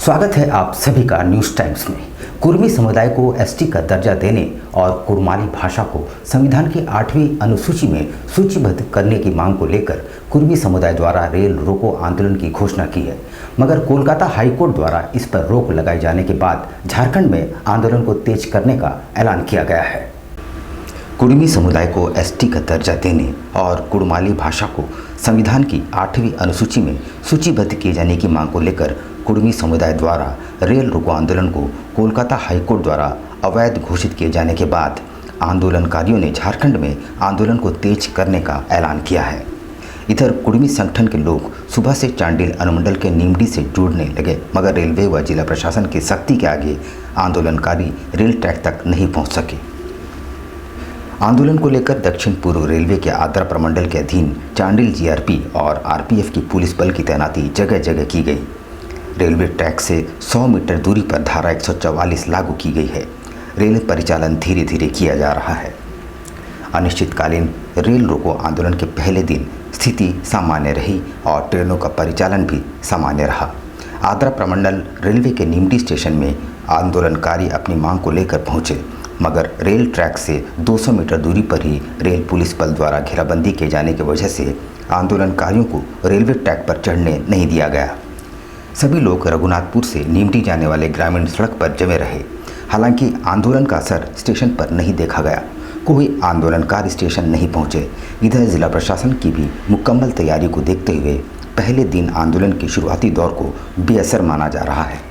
स्वागत है आप सभी का न्यूज़ टाइम्स में। कुर्मी समुदाय को एसटी का दर्जा देने और कुर्माली भाषा को संविधान की 8वीं अनुसूची में सूचीबद्ध करने की मांग को लेकर कुर्मी समुदाय द्वारा रेल रोको आंदोलन की घोषणा की है, मगर कोलकाता हाईकोर्ट द्वारा इस पर रोक लगाए जाने के बाद झारखंड में आंदोलन को तेज करने का ऐलान किया गया है। कुर्मी समुदाय को एसटी का दर्जा देने और कुड़माली भाषा को संविधान की 8वीं अनुसूची में सूचीबद्ध किए जाने की मांग को लेकर कुर्मी समुदाय द्वारा रेल रोको आंदोलन को कोलकाता हाईकोर्ट द्वारा अवैध घोषित किए जाने के बाद आंदोलनकारियों ने झारखंड में आंदोलन को तेज करने का ऐलान किया है। इधर कुर्मी संगठन के लोग सुबह से चांडिल अनुमंडल के नीमडी से जुड़ने लगे, मगर रेलवे व जिला प्रशासन की सख्ती के आगे आंदोलनकारी रेल ट्रैक तक नहीं पहुंच सके। आंदोलन को लेकर दक्षिण पूर्व रेलवे के आद्रा प्रमंडल के अधीन चांडिल जीआरपी और आरपीएफ की पुलिस बल की तैनाती जगह जगह की गई। रेलवे ट्रैक से 100 मीटर दूरी पर धारा 144 लागू की गई है। रेल परिचालन धीरे धीरे किया जा रहा है। अनिश्चितकालीन रेल रोको आंदोलन के पहले दिन स्थिति सामान्य रही और ट्रेनों का परिचालन भी सामान्य रहा। आद्रा प्रमंडल रेलवे के नीमडी स्टेशन में आंदोलनकारी अपनी मांग को लेकर पहुंचे, मगर रेल ट्रैक से 200 मीटर दूरी पर ही रेल पुलिस बल द्वारा घेराबंदी किए जाने की वजह से आंदोलनकारियों को रेलवे ट्रैक पर चढ़ने नहीं दिया गया। सभी लोग रघुनाथपुर से नीमडी जाने वाले ग्रामीण सड़क पर जमे रहे। हालांकि आंदोलन का असर स्टेशन पर नहीं देखा गया। कोई आंदोलनकारी स्टेशन नहीं पहुंचे। इधर जिला प्रशासन की भी मुकम्मल तैयारी को देखते हुए पहले दिन आंदोलन के शुरुआती दौर को बेअसर माना जा रहा है।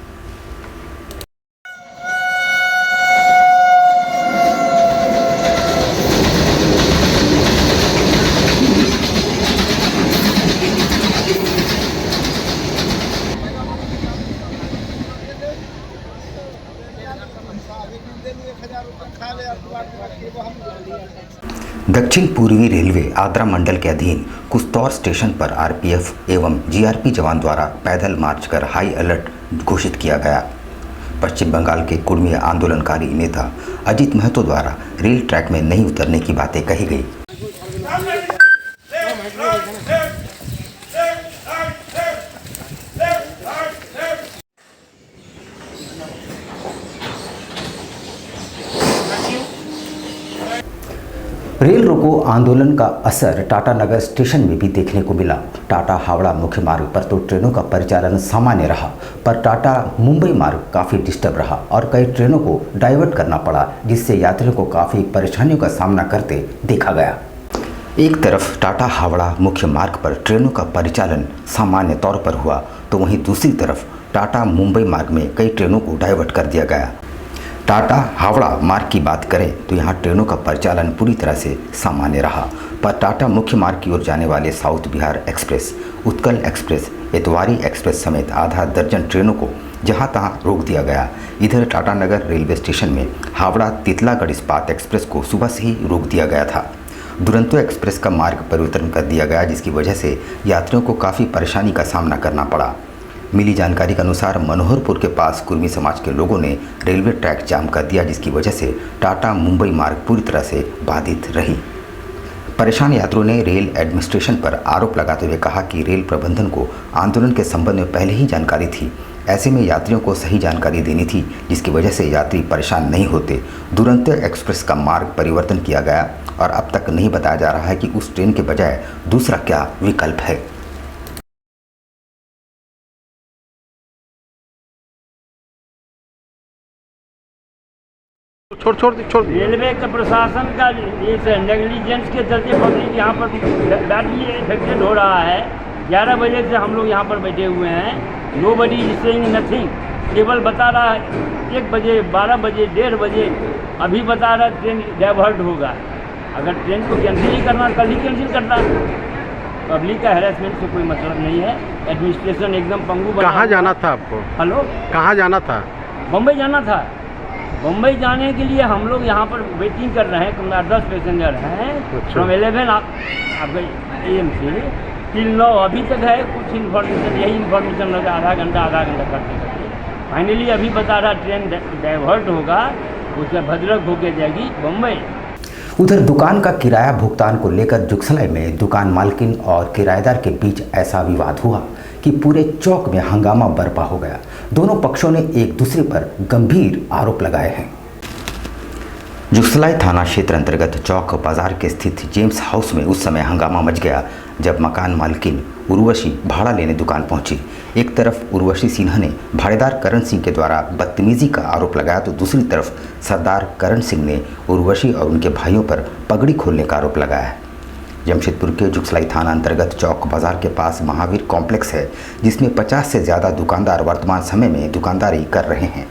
दक्षिण पूर्वी रेलवे आद्रा मंडल के अधीन कुस्तौर स्टेशन पर आरपीएफ एवं जीआरपी जवान द्वारा पैदल मार्च कर हाई अलर्ट घोषित किया गया। पश्चिम बंगाल के कुर्मी आंदोलनकारी नेता अजित महतो द्वारा रेल ट्रैक में नहीं उतरने की बातें कही गई। रेल रोको आंदोलन का असर टाटा नगर स्टेशन में भी देखने को मिला। टाटा हावड़ा मुख्य मार्ग पर तो ट्रेनों का परिचालन सामान्य रहा, पर टाटा मुंबई मार्ग काफ़ी डिस्टर्ब रहा और कई ट्रेनों को डाइवर्ट करना पड़ा, जिससे यात्रियों को काफ़ी परेशानियों का सामना करते देखा गया। एक तरफ टाटा हावड़ा मुख्य मार्ग पर ट्रेनों का परिचालन सामान्य तौर पर हुआ, तो वहीं दूसरी तरफ टाटा मुंबई मार्ग में कई ट्रेनों को डाइवर्ट कर दिया गया। टाटा हावड़ा मार्ग की बात करें तो यहाँ ट्रेनों का परिचालन पूरी तरह से सामान्य रहा, पर टाटा मुख्य मार्ग की ओर जाने वाले south Bihar express, Utkal express, Itwari express समेत आधा दर्जन ट्रेनों को जहाँ तहाँ रोक दिया गया। इधर टाटा नगर रेलवे स्टेशन में हावड़ा तितलागढ़ इस्पात एक्सप्रेस को सुबह से ही रोक दिया गया था। दुरंतो एक्सप्रेस का मार्ग परिवर्तन कर दिया गया, जिसकी वजह से यात्रियों को काफ़ी परेशानी का सामना करना पड़ा। मिली जानकारी के अनुसार मनोहरपुर के पास कुर्मी समाज के लोगों ने रेलवे ट्रैक जाम कर दिया, जिसकी वजह से टाटा मुंबई मार्ग पूरी तरह से बाधित रही। परेशान यात्रियों ने रेल एडमिनिस्ट्रेशन पर आरोप लगाते हुए कहा कि रेल प्रबंधन को आंदोलन के संबंध में पहले ही जानकारी थी। ऐसे में यात्रियों को सही जानकारी देनी थी, जिसकी वजह से यात्री परेशान नहीं होते। दुरंतो एक्सप्रेस का मार्ग परिवर्तन किया गया और अब तक नहीं बताया जा रहा है कि उस ट्रेन के बजाय दूसरा क्या विकल्प है। छोड़ रेलवे का प्रशासन का इस नेग्लिजेंस के चलते पब्लिक यहाँ पर बैडली इफेक्टेड हो रहा है। 11 बजे से हम लोग यहाँ पर बैठे हुए हैं। Nobody is saying nothing. केवल बता रहा है 1 बजे, 12 बजे, 1:30 बजे अभी बता रहा है ट्रेन डाइवर्ट होगा। अगर ट्रेन को कैंसिल ही करना कल ही कैंसिल करता। पब्लिक का हैरेसमेंट से कोई मतलब नहीं है। एडमिनिस्ट्रेशन एकदम पंगु। कहाँ जाना था आपको? हेलो, कहाँ जाना था? मुंबई जाना था। मुंबई जाने के लिए हम लोग यहाँ पर वेटिंग कर रहे हैं। 10 पैसेंजर हैं फ्रॉम 11 आपका AM से till 9 अभी तक है। कुछ इन्फॉर्मेशन, यही इन्फॉर्मेशन लगा आधा घंटा करते करते फाइनली अभी बता रहा ट्रेन डाइवर्ट होगा, उससे भद्रक होके जाएगी मुंबई। उधर दुकान का किराया भुगतान को लेकर जुगसलाई में दुकान मालकिन और किराएदार के बीच ऐसा विवाद हुआ कि पूरे चौक में हंगामा बरपा हो गया। दोनों पक्षों ने एक दूसरे पर गंभीर आरोप लगाए हैं। जुगसलाई थाना क्षेत्र अंतर्गत चौक बाजार के स्थित जेम्स हाउस में उस समय हंगामा मच गया जब मकान मालकिन उर्वशी भाड़ा लेने दुकान पहुंची। एक तरफ उर्वशी सिन्हा ने भाड़ेदार करण सिंह के द्वारा बदतमीजी का आरोप लगाया तो दूसरी तरफ सरदार करण सिंह ने उर्वशी और उनके भाइयों पर पगड़ी खोलने का आरोप लगाया है। जमशेदपुर के जुगसलाई थाना अंतर्गत चौक बाजार के पास महावीर कॉम्प्लेक्स है, जिसमें 50 से ज़्यादा दुकानदार वर्तमान समय में दुकानदारी कर रहे हैं।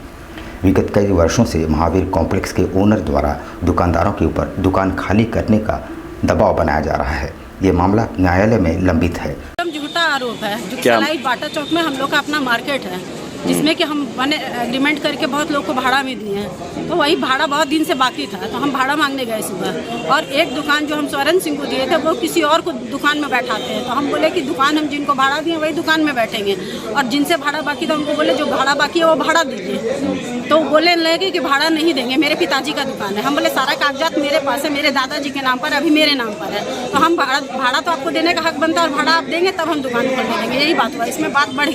विगत कई वर्षों से महावीर कॉम्प्लेक्स के ओनर द्वारा दुकानदारों के ऊपर दुकान खाली करने का दबाव बनाया जा रहा है। ये मामला न्यायालय में लंबित है। झूठा आरोप है। जुगसलाई बाटा चौक में हम लोग का अपना मार्केट है, जिसमें कि हम बने एग्रीमेंट करके बहुत लोग को भाड़ा भी दिए हैं। तो वही भाड़ा बहुत दिन से बाकी था, तो हम भाड़ा मांगने गए सुबह, और एक दुकान जो हम स्वरण सिंह को दिए थे वो किसी और को दुकान में बैठाते हैं। तो हम बोले कि दुकान हम जिनको भाड़ा दिए वही दुकान में बैठेंगे, और जिनसे भाड़ा बाकी था उनको बोले जो भाड़ा बाकी है वो भाड़ा दीजिए। तो बोले लगे कि भाड़ा नहीं देंगे, मेरे पिताजी का दुकान है। हम बोले सारा कागजात मेरे पास है, मेरे दादाजी के नाम पर, अभी मेरे नाम पर है, तो हम भाड़ा तो आपको देने का हक बनता है, और भाड़ा आप देंगे तब हम दुकान खोलने देंगे। यही बात हुआ। इसमें बात बढ़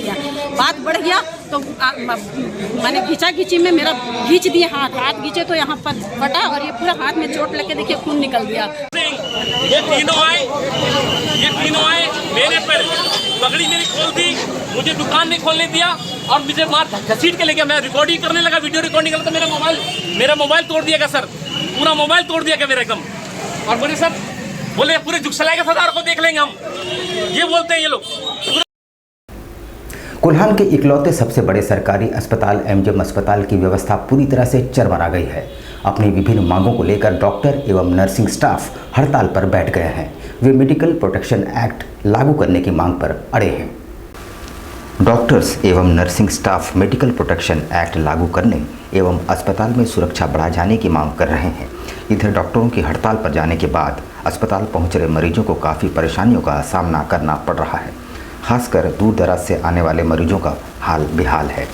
गया तो मैंने खींची में मेरा खींच दिए हाथ खींचे तो यहाँ पर फटा, और ये पूरा हाथ में चोट लग के देखिए खून निकल दिया। ये तीनों आए मेरे पर पगड़ी मेरी खोल दी, मुझे दुकान नहीं खोलने दिया और मुझे मार घसीट के ले गया। मैं रिकॉर्डिंग करने लगा, वीडियो रिकॉर्डिंग करता, मेरा मोबाइल तोड़ दिया गया सर, पूरा मोबाइल तोड़ दिया गया मेरा एकदम। और बोले सर, बोले पूरे जुगसलाई के सरदार को देख लेंगे हम, ये बोलते हैं ये लोग। कोल्हान के इकलौते सबसे बड़े सरकारी अस्पताल एमजीएम अस्पताल की व्यवस्था पूरी तरह से चरमरा गई है। अपनी विभिन्न मांगों को लेकर डॉक्टर एवं नर्सिंग स्टाफ हड़ताल पर बैठ गए हैं। वे मेडिकल प्रोटेक्शन एक्ट लागू करने की मांग पर अड़े हैं। डॉक्टर्स एवं nursing staff medical protection act लागू करने एवं अस्पताल में सुरक्षा बढ़ाए जाने की मांग कर रहे हैं। इधर डॉक्टरों की हड़ताल पर जाने के बाद अस्पताल पहुंच रहे मरीजों को काफ़ी परेशानियों का सामना करना पड़ रहा है। खासकर दूर दराज से आने वाले मरीजों का हाल बेहाल है।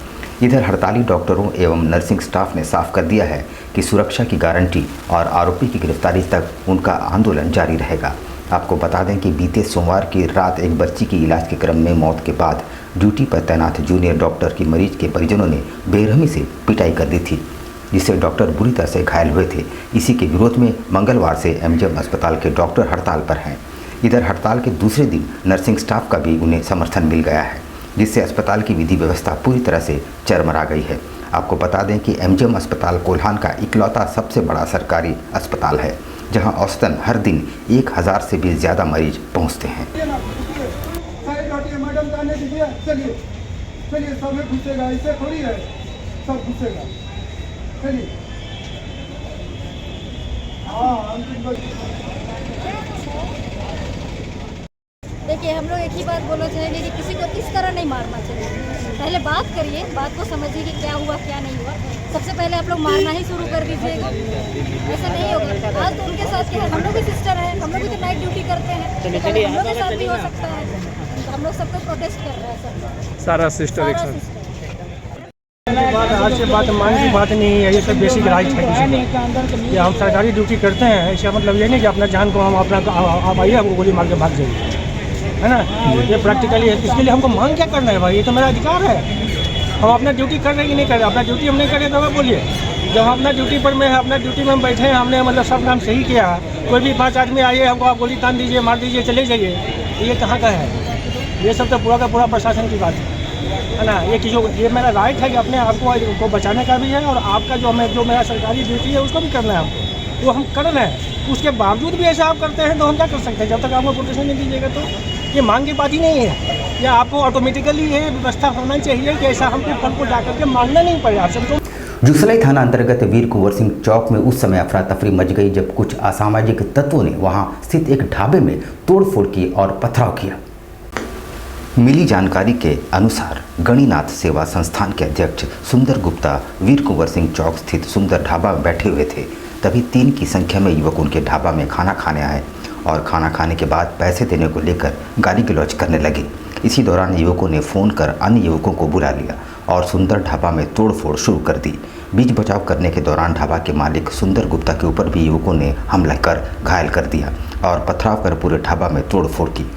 इधर हड़ताली डॉक्टरों एवं नर्सिंग स्टाफ ने साफ कर दिया है कि सुरक्षा की गारंटी और आरोपी की गिरफ्तारी तक उनका आंदोलन जारी रहेगा। आपको बता दें कि बीते सोमवार की रात एक बच्ची की इलाज के क्रम में मौत के बाद ड्यूटी पर तैनात जूनियर डॉक्टर की मरीज के परिजनों ने बेरहमी से पिटाई कर दी थी, जिससे डॉक्टर बुरी तरह से घायल हुए थे। इसी के विरोध में मंगलवार से एमजीएम अस्पताल के डॉक्टर हड़ताल पर हैं। इधर हड़ताल के दूसरे दिन नर्सिंग स्टाफ का भी उन्हें समर्थन मिल गया है, जिससे अस्पताल की विधि व्यवस्था पूरी तरह से चरमरा गई है। आपको बता दें कि एमजीएम अस्पताल कोल्हान का इकलौता सबसे बड़ा सरकारी अस्पताल है, जहां औसतन हर दिन 1000 से भी ज़्यादा मरीज पहुंचते हैं। चलिए सब में घुसेगा, ऐसे थोड़ी है, सब घुसेगा। चलिए देखिए, हम लोग एक ही बात बोलना चाहेंगे कि किसी को इस तरह नहीं मारना चाहिए। पहले बात करिए, बात को समझिए कि क्या हुआ क्या नहीं हुआ। सबसे पहले आप लोग मारना ही शुरू कर दीजिएगा, ऐसा नहीं होगा। आज तो उनके साथ क्या है, हम लोग भी सिस्टर हैं, हम लोग भी तो नाइट ड्यूटी करते हैं, हम लोग के साथ भी हो सकता है। हम लोग सबको प्रोटेस्ट कर रहे हैं, सब सारा सिस्टर एक साथ। बात आज से बात मांग की बात नहीं है, ये सब बेसिक राइट है किसी का। हम सरकारी ड्यूटी करते हैं, इसका मतलब ये नहीं कि अपना जान को हम अपना आप आइए हमको गोली मार के भाग जाइए, है ना। ये प्रैक्टिकली है, इसके लिए हमको मांग क्या करना है भाई, ये तो मेरा अधिकार है। हम अपना ड्यूटी कर रहे हैं कि नहीं कर रहे, अपना ड्यूटी हम नहीं कर रहे तो हमें बोलिए। जब हम अपना ड्यूटी पर में अपना ड्यूटी में हम बैठे हैं, हमने मतलब सब काम सही किया। कोई भी 5 आदमी आइए हमको आप गोली तान दीजिए, मार दीजिए, चले जाइए, ये कहाँ का है? ये सब तो पूरा का पूरा प्रशासन की बात है ना। ये किसी ये मेरा राइट है कि अपने आप को बचाने का भी है, और आपका जो मेरा सरकारी ड्यूटी है उसको भी करना है हमको, वो हम कर रहे हैं। उसके बावजूद भी ऐसा आप करते हैं तो हम क्या कर सकते हैं? जब तक आपको प्रोटेक्शन नहीं दीजिएगा तो ये मांग की बात ही नहीं है। या आपको ऑटोमेटिकली ये व्यवस्था होना चाहिए कि ऐसा हमको कल को जाकर के मांगना नहीं पड़े आप सबको। जुगसलाई थाना अंतर्गत वीर कुंवर सिंह चौक में उस समय अफरा तफरी मच गई जब कुछ असामाजिक तत्वों ने वहां स्थित एक ढाबे में तोड़फोड़ की और पथराव किया। मिली जानकारी के अनुसार गणिनाथ सेवा संस्थान के अध्यक्ष सुंदर गुप्ता वीर कुंवर सिंह चौक स्थित सुंदर ढाबा में बैठे हुए थे। तभी 3 की संख्या में युवक उनके ढाबा में खाना खाने आए और खाना खाने के बाद पैसे देने को लेकर गाली गलौज करने लगे। इसी दौरान युवकों ने फ़ोन कर अन्य युवकों को बुला लिया और सुंदर ढाबा में तोड़फोड़ शुरू कर दी। बीच बचाव करने के दौरान ढाबा के मालिक सुंदर गुप्ता के ऊपर भी युवकों ने हमला कर घायल कर दिया और पथराव कर पूरे ढाबा में तोड़फोड़ की।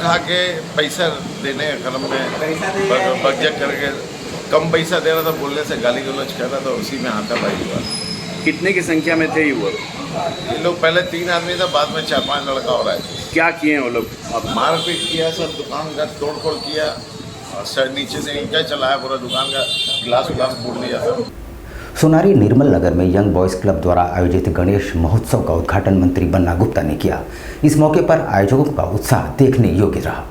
खा के पैसा देने के क्रम में बकझक करके कम पैसा दे रहा था, बोलने से गाली गलौज कर रहा था, उसी में हाथापाई हुआ। कितने की संख्या में थे युवक? ये लोग पहले 3 आदमी था, बाद में 4-5 लड़का हो रहा है। क्या किए वो लोग? अब मारपीट किया, सब दुकान का तोड़-फोड़ किया और सर नीचे से ईंटा चलाया, पूरा दुकान का गिलास फोड़ दिया था। सोनारी निर्मल नगर में यंग बॉयज क्लब द्वारा आयोजित गणेश महोत्सव का उद्घाटन मंत्री बन्ना गुप्ता ने किया। इस मौके पर आयोजकों का उत्साह देखने योग्य रहा।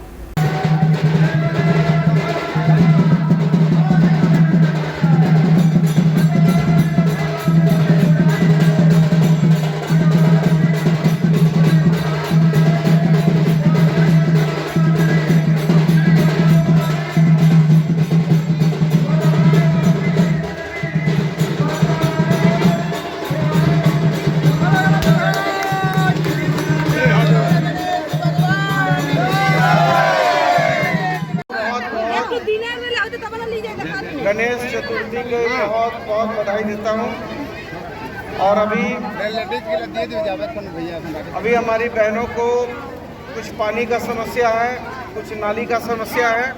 गणेश चतुर्थी के बहुत बहुत बधाई देता हूँ। और अभी हमारी बहनों को कुछ पानी का समस्या है, कुछ नाली का समस्या है,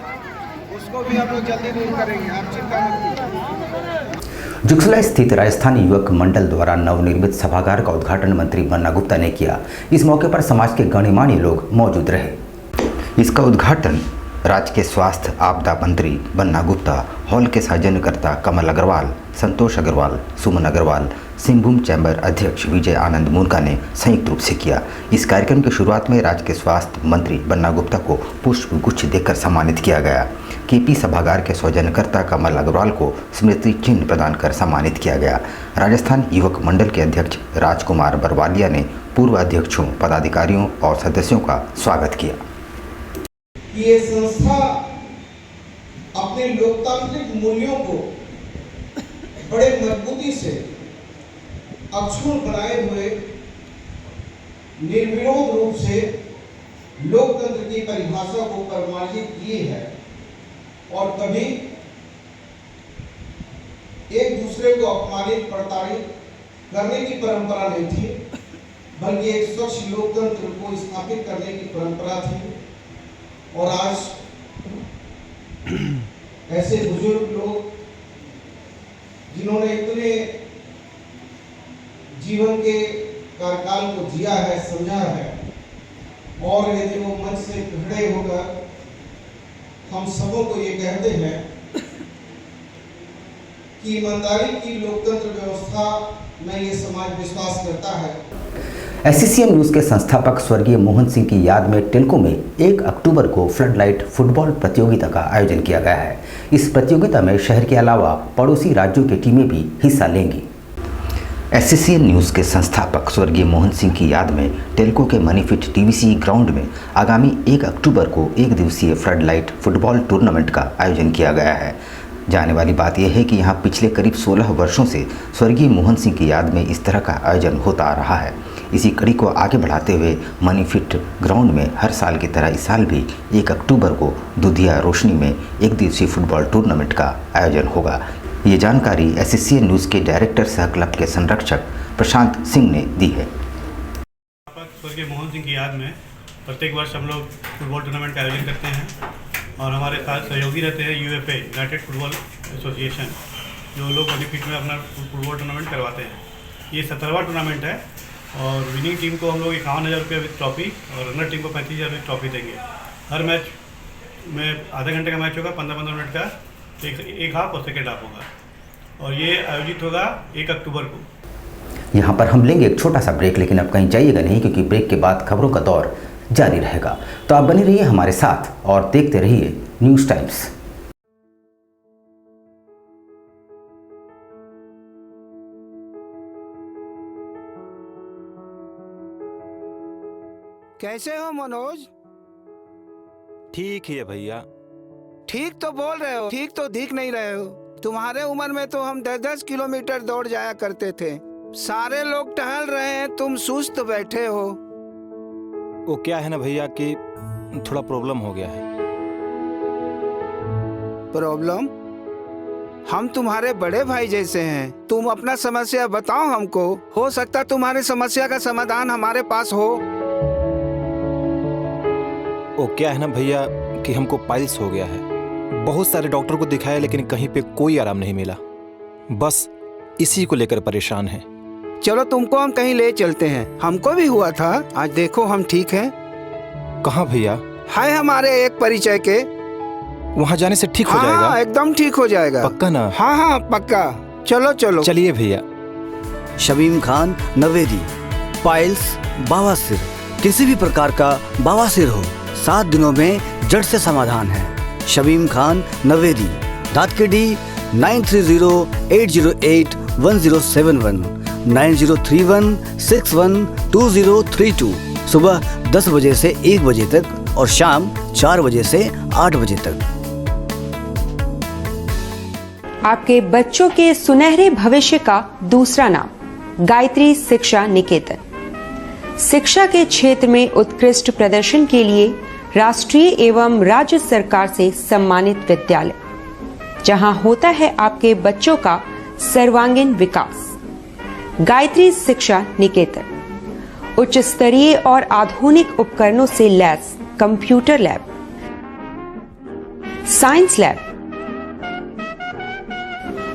उसको भी हम लोग जल्दी दूर करेंगे, आप चिंता मत कीजिए। जुगसला स्थित राजस्थानी युवक मंडल द्वारा नवनिर्मित सभागार का उद्घाटन मंत्री बन्ना गुप्ता ने किया। इस मौके पर समाज के गणमान्य लोग मौजूद रहे। इसका उद्घाटन राज्य के स्वास्थ्य आपदा मंत्री बन्ना गुप्ता, हॉल के सौजन्यकर्ता कमल अग्रवाल, संतोष अग्रवाल, सुमन अग्रवाल, सिंहभूम चैम्बर अध्यक्ष विजय आनंद मुनका ने संयुक्त रूप से किया। इस कार्यक्रम की शुरुआत में राज्य के स्वास्थ्य मंत्री बन्ना गुप्ता को पुष्प गुच्छ देकर सम्मानित किया गया। केपी सभागार के सौजन्यकर्ता कमल अग्रवाल को स्मृति चिन्ह प्रदान कर सम्मानित किया गया। राजस्थान युवक मंडल के अध्यक्ष राजकुमार बरवालिया ने पूर्व अध्यक्षों, पदाधिकारियों और सदस्यों का स्वागत किया। ये संस्था अपने लोकतांत्रिक मूल्यों को बड़े मजबूती से अक्षुण्ण बनाए हुए निर्विरोध रूप से लोकतंत्र की परिभाषा को परिमार्जित किए है और कभी एक दूसरे को अपमानित प्रताड़ित करने की परंपरा नहीं थी, बल्कि एक स्वच्छ लोकतंत्र को स्थापित करने की परंपरा थी। और आज ऐसे बुजुर्ग लोग जिन्होंने इतने जीवन के कार्यकाल को जिया है, समझा है, और यदि वो मंच से खड़े होकर हम सबों को ये कहते हैं कि ईमानदारी की लोकतंत्र व्यवस्था में ये समाज विश्वास करता है। एससीसीएन न्यूज़ के संस्थापक स्वर्गीय मोहन सिंह की याद में टेल्को में 1 अक्टूबर को फ्लडलाइट फुटबॉल प्रतियोगिता का आयोजन किया गया है। इस प्रतियोगिता में शहर के अलावा पड़ोसी राज्यों की टीमें भी हिस्सा लेंगी। एससीसीएन न्यूज़ के संस्थापक स्वर्गीय मोहन सिंह की याद में टेल्को के मनीफिट टीवीसी ग्राउंड में आगामी 1 अक्टूबर को 1 दिवसीय फ्लडलाइट फुटबॉल टूर्नामेंट का आयोजन किया गया है। जाने वाली बात यह है कि यहाँ पिछले करीब 16 वर्षों से स्वर्गीय मोहन सिंह की याद में इस तरह का आयोजन होता आ रहा है। इसी कड़ी को आगे बढ़ाते हुए मनीफिट ग्राउंड में हर साल की तरह इस साल भी 1 अक्टूबर को दुधिया रोशनी में 1 दिवसीय फुटबॉल टूर्नामेंट का आयोजन होगा। ये जानकारी एससीसीएन न्यूज़ के डायरेक्टर सह क्लब के संरक्षक प्रशांत सिंह ने दी है। स्वर्गीय मोहन सिंह की याद में प्रत्येक वर्ष हम लोग फुटबॉल टूर्नामेंट का आयोजन करते हैं और हमारे साथ सहयोगी रहते हैं यूएफए यूनाइटेड फुटबॉल एसोसिएशन, जो लोग मनीफिट में अपना फुटबॉल टूर्नामेंट करवाते हैं। ये 17वां टूर्नामेंट है और विनिंग टीम को हम लोग 51,000 रुपये विद ट्रॉफी और रनर टीम को 35,000 विद ट्रॉफी देंगे। हर मैच में आधे घंटे का मैच होगा, 15-15 मिनट का, एक हाफ और सेकेंड हाफ होगा और ये आयोजित होगा 1 अक्टूबर को। यहाँ पर हम लेंगे एक छोटा सा ब्रेक, लेकिन अब कहीं जाइएगा नहीं क्योंकि ब्रेक के बाद खबरों का दौर जारी रहेगा। तो आप बने रहिए हमारे साथ और देखते रहिए न्यूज़ टाइम्स। कैसे हो मनोज? ठीक ही है भैया। ठीक तो बोल रहे हो, ठीक तो दिख नहीं रहे हो। तुम्हारे उम्र में तो हम 10-10 किलोमीटर दौड़ जाया करते थे। सारे लोग टहल रहे हैं, तुम सुस्त बैठे हो। वो क्या है ना भैया कि थोड़ा प्रॉब्लम हो गया है। प्रॉब्लम? हम तुम्हारे बड़े भाई जैसे हैं, तुम अपना समस्या बताओ हमको, हो सकता तुम्हारी समस्या का समाधान हमारे पास हो। वो क्या है ना भैया कि हमको पाइल्स हो गया है। बहुत सारे डॉक्टर को दिखाया लेकिन कहीं पे कोई आराम नहीं मिला। बस इसी को लेकर परेशान हैं। चलो तुमको हम कहीं ले चलते हैं, हमको भी हुआ था, आज देखो हम ठीक हैं। कहाँ भैया? हाय हमारे एक परिचय के, वहाँ जाने से ठीक हो जाएगा? हाँ, एकदम ठीक हो जाएगा। पक्का ना? हाँ हाँ पक्का। चलो चलो चलिए भैया। शमीम खान नवेदी, पाइल्स, बवासीर, किसी भी प्रकार का बवासीर हो 7 दिनों में जड़ से समाधान है। शमीम खान नवेदी, दातकेडी 9308081071 9031612032, सुबह 10 बजे से 1 बजे तक और शाम 4 बजे से 8 बजे तक। आपके बच्चों के सुनहरे भविष्य का दूसरा नाम गायत्री शिक्षा निकेतन। शिक्षा के क्षेत्र में उत्कृष्ट प्रदर्शन के लिए राष्ट्रीय एवं राज्य सरकार से सम्मानित विद्यालय, जहां होता है आपके बच्चों का सर्वांगीण विकास। गायत्री शिक्षा निकेतन उच्च स्तरीय और आधुनिक उपकरणों से lace computer lab, science lab,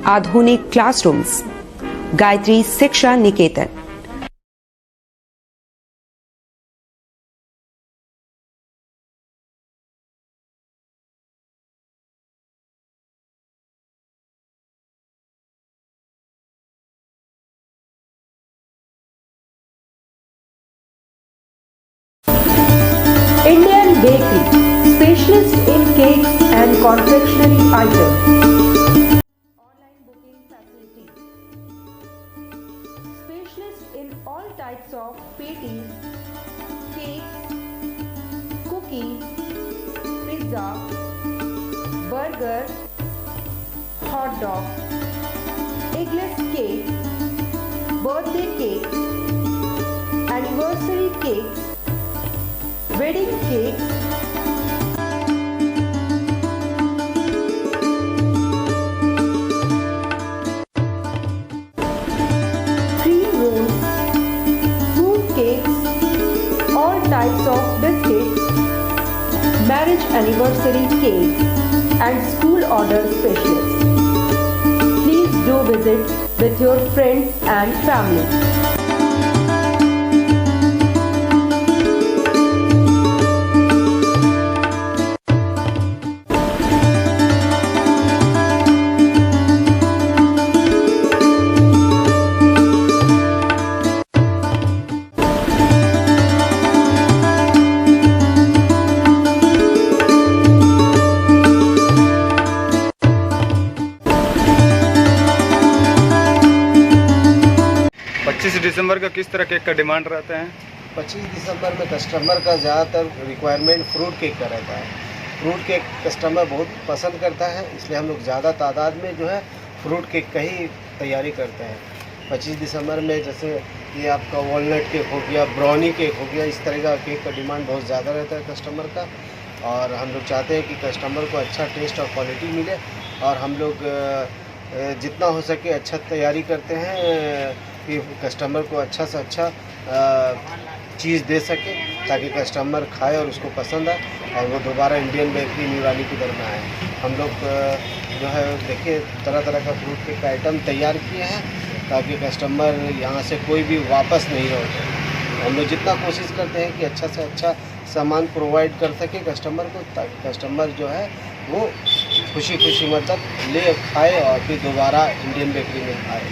आधुनिक क्लासरूम्स। गायत्री शिक्षा निकेतन। Indian Bakery, specialist in cakes and confectionery items. Online booking facility. Specialist in all types of patties, cakes, cookies, pizza, burger, hot dog, eggless cake, birthday cake, anniversary cakes, wedding cakes, cream rolls, fruit cakes, all types of biscuits, marriage anniversary cakes, and school order specialists. Please do visit with your friends and family. दिसंबर का किस तरह cake का demand रहता है? 25 दिसंबर में customer का ज़्यादातर requirement fruit cake का रहता है। फ्रूट केक कस्टमर बहुत पसंद करता है, इसलिए हम लोग ज़्यादा तादाद में जो है फ्रूट केक का ही तैयारी करते हैं। 25 दिसंबर में जैसे ये आपका वॉलनट केक हो गया, ब्राउनी केक हो गया, इस तरह का केक का डिमांड बहुत ज़्यादा रहता है कस्टमर का। और हम लोग चाहते हैं कि कस्टमर को अच्छा टेस्ट और क्वालिटी मिले, और हम लोग जितना हो सके अच्छा तैयारी करते हैं कि कस्टमर को अच्छा से अच्छा चीज़ दे सके, ताकि कस्टमर खाए और उसको पसंद आए और वो दोबारा इंडियन बेकरी न्यूराली की तरफ आए। हम लोग जो है देखिए तरह तरह का फ्रूट केक का आइटम तैयार किए हैं, ताकि कस्टमर यहाँ से कोई भी वापस नहीं लौटे। हम लोग जितना कोशिश करते हैं कि अच्छा से अच्छा सामान प्रोवाइड कर सके कस्टमर को, ताकि कस्टमर जो है वो खुशी खुशी मतलब ले खाए और फिर दोबारा इंडियन बेकरी में खाए।